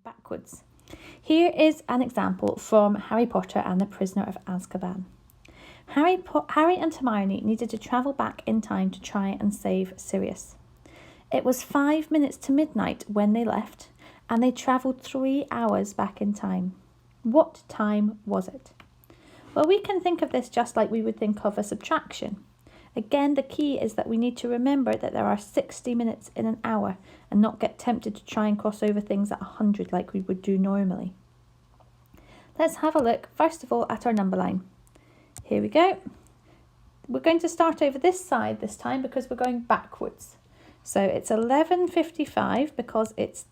backwards. Here is an example from Harry Potter and the Prisoner of Azkaban. Harry and Hermione needed to travel back in time to try and save Sirius. It was 5 minutes to midnight when they left, and they travelled 3 hours back in time. What time was it? Well, we can think of this just like we would think of a subtraction. Again, the key is that we need to remember that there are 60 minutes in an hour and not get tempted to try and cross over things at 100 like we would do normally. Let's have a look, first of all, at our number line. Here we go. We're going to start over this side this time because we're going backwards. So it's 11:55 because it's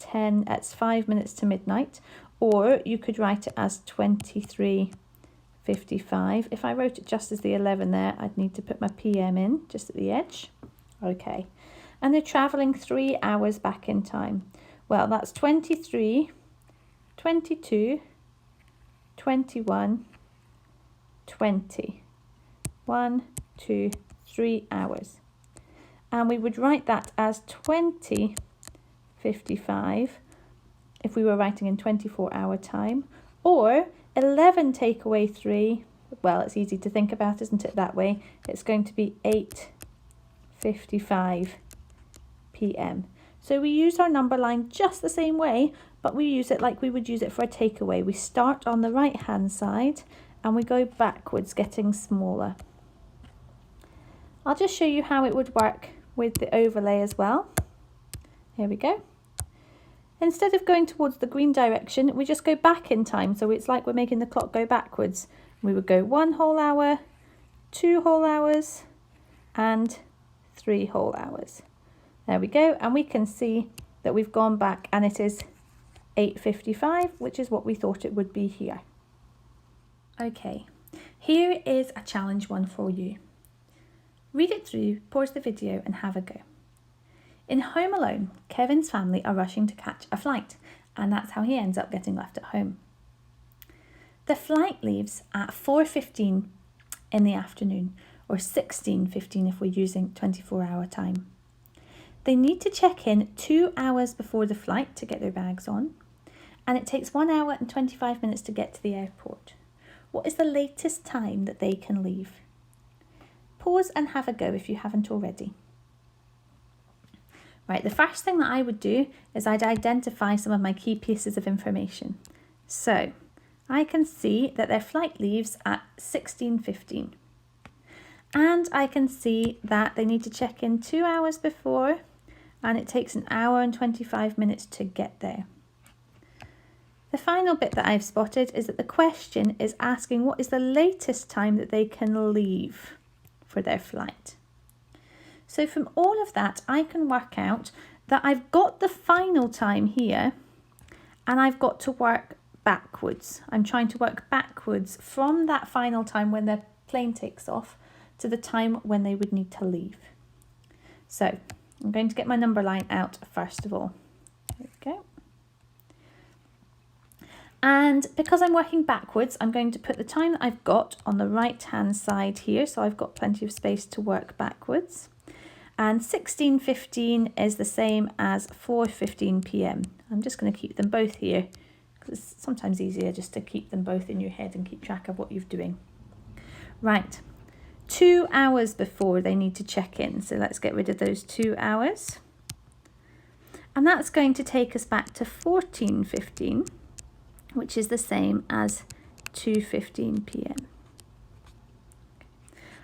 5 minutes to midnight, or you could write it as 23:55. If I wrote it just as the 11 there, I'd need to put my PM in just at the edge. Okay. And they're travelling 3 hours back in time. Well, that's 23, 22, 21, 20. 1, 2, 3 hours. And we would write that as 20:55 if we were writing in 24-hour time, or 11 take away 3, well, it's easy to think about, isn't it, that way? It's going to be 8:55 p.m. So we use our number line just the same way, but we use it like we would use it for a takeaway. We start on the right-hand side and we go backwards, getting smaller. I'll just show you how it would work with the overlay as well. Here we go. Instead of going towards the green direction, we just go back in time. So it's like we're making the clock go backwards. We would go 1 whole hour, 2 whole hours, and 3 whole hours. There we go. And we can see that we've gone back and it is 8:55, which is what we thought it would be here. Okay, here is a challenge one for you. Read it through, pause the video and have a go. In Home Alone, Kevin's family are rushing to catch a flight, and that's how he ends up getting left at home. The flight leaves at 4:15 in the afternoon, or 16:15 if we're using 24-hour time. They need to check in 2 hours before the flight to get their bags on, and it takes 1 hour and 25 minutes to get to the airport. What is the latest time that they can leave? Pause and have a go if you haven't already. Right, the first thing that I would do is I'd identify some of my key pieces of information. So I can see that their flight leaves at 16:15. And I can see that they need to check in 2 hours before, and it takes 1 hour and 25 minutes to get there. The final bit that I've spotted is that the question is asking what is the latest time that they can leave for their flight. So from all of that, I can work out that I've got the final time here and I've got to work backwards. I'm trying to work backwards from that final time when the plane takes off to the time when they would need to leave. So I'm going to get my number line out first of all. There we go. And because I'm working backwards, I'm going to put the time that I've got on the right-hand side here. So I've got plenty of space to work backwards. And 16:15 is the same as 4:15 p.m. I'm just going to keep them both here because it's sometimes easier just to keep them both in your head and keep track of what you're doing. Right, 2 hours before they need to check in. So let's get rid of those 2 hours. And that's going to take us back to 14:15, which is the same as 2:15 p.m.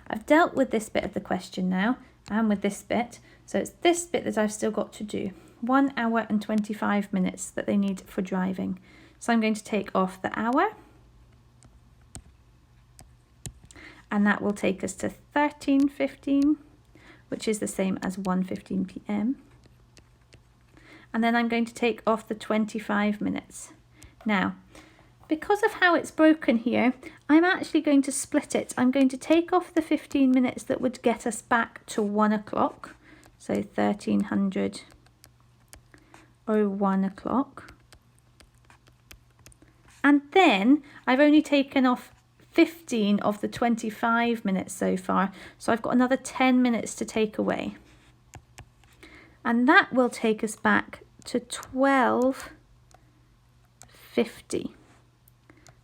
I've dealt with this bit of the question now and with this bit. So it's this bit that I've still got to do. 1 hour and 25 minutes that they need for driving. So I'm going to take off the hour. And that will take us to 13:15, which is the same as 1:15 p.m. And then I'm going to take off the 25 minutes. Now, because of how it's broken here, I'm actually going to split it. I'm going to take off the 15 minutes that would get us back to 1 o'clock. So 1300 or 1 o'clock. And then I've only taken off 15 of the 25 minutes so far. So I've got another 10 minutes to take away. And that will take us back to 12 12:50.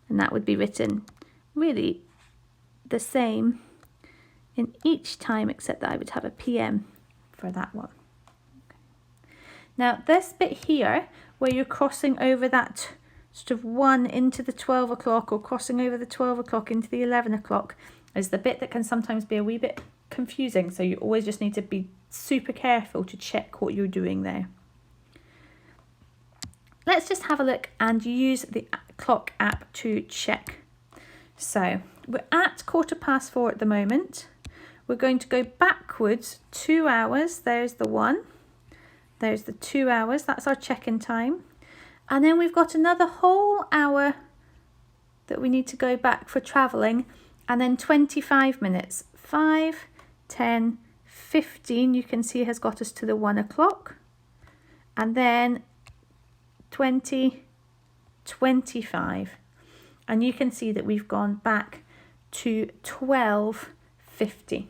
And that would be written really the same in each time, except that I would have a PM for that one. Now this bit here, where you're crossing over that sort of 1 into the 12 o'clock or crossing over the 12 o'clock into the 11 o'clock, is the bit that can sometimes be a wee bit confusing. So you always just need to be super careful to check what you're doing there. Let's just have a look and use the clock app to check. So we're at 4:15 at the moment. We're going to go backwards 2 hours. There's the 1. There's the 2 hours. That's our check-in time. And then we've got another whole hour that we need to go back for travelling. And then 25 minutes. 5, 10, 15, you can see has got us to the 1 o'clock. And then 20, 25. And you can see that we've gone back to 12:50.